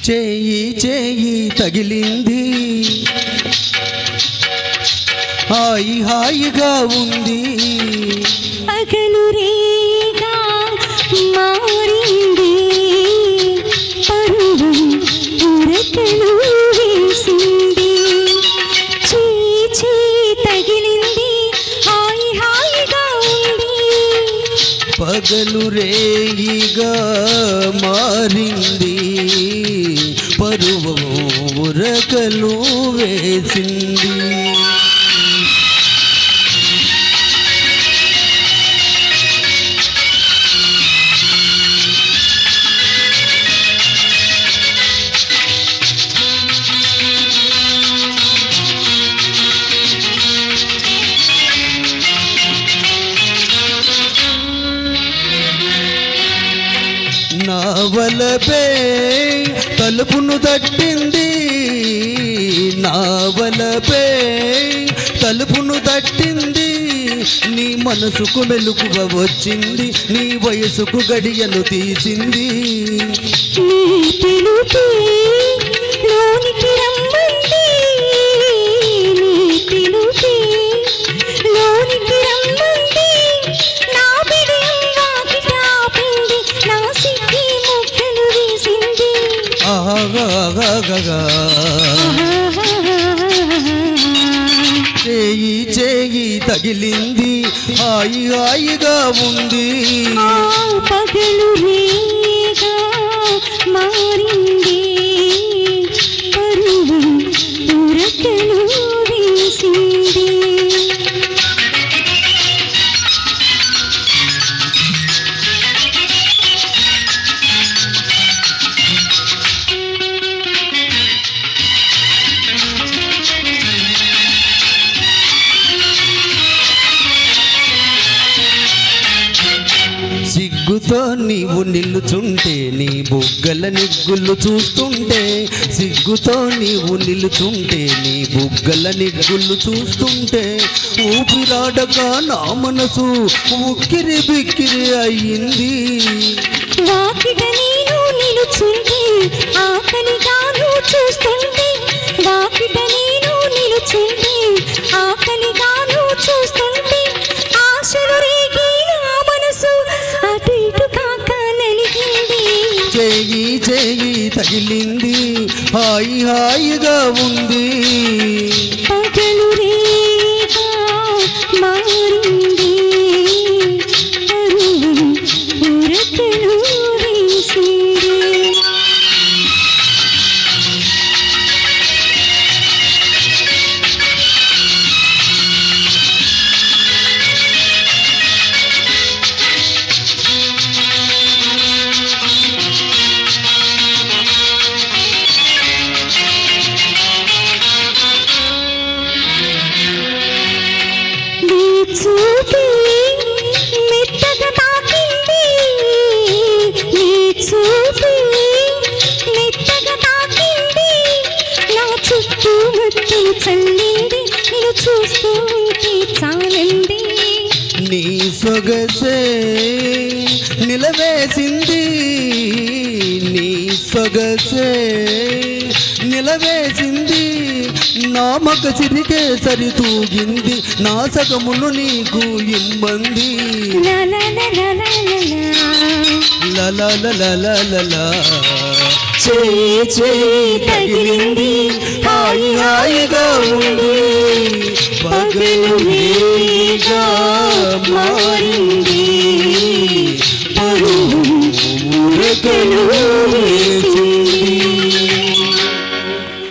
చేయి చేయి తగిలింది హాయి హాయిగా ఉంది పగలు రేగా మారింది పరువు ఉరకలు వేసింది చేయి చేయి తగిలింది హాయి హాయిగా ఉంది పగలు రేయిగా మారింది పరువు ఉరకలు వేసింది నావలపై తలుపును తట్టింది నావలపై తలుపును తట్టింది నీ మనసుకు మెలకువ వచ్చింది నీ వయసుకు గడియను తీసింది నీ పిలుపే లోనికి రమ్మంది నీ పిలుపే లోనికి రమ్మంది నా బిడియం వాకిట ఆపింది నా సిక్కి ముక్కలు వేసింది ఆగాగాగా చేయి చేయి తగిలింది హాయి హాయిగా ఉంది పగలు రేగా మారింది పరువు ఉరకలు వేసింది సిగ్గుతో నీవు నిల్చుంటే నీ బుగ్గల నిగ్గులు చూస్తుంటే సిగ్గుతో నీవు నిల్చుంటే నీ బుగ్గల నిగ్గులు చూస్తుంటే ఊపిరాడక నా మనసు ఉక్కిరి బిక్కిరి అయ్యింది వాకిట నేను నిలుచుంటే ఆకలిగాను చూస్తుంటే వాకిట నేను నిలుచుంటే ఆకలిగాను చూస్తుంటే ఆశలు రేగి నా మనసు అటు ఇటు కాక నలిగింది చేయి చేయి తగిలింది హాయి హాయిగా ఉంది పగలు రేగా మారింది పరువు ఉరకలు వేసింది చూపి మెత్తగా తాకింది నీ చూపి మెత్తగా తాకింది నా చుట్టూ ముత్తులు చల్లింది నేను చూస్తూ ఉంటే చాలంది నీ సొగసే నిలవేసింది నీ సొగసే నిలవేసింది నా మగ సిరికే సరితూగింది నా సగమును నీకు ఇమ్మంది లలలలలలలా చేయి చేయి తగిలింది హాయి హాయిగా ఉంది పగలు రేగా మారింది పరువు ఉరకలు వేసింది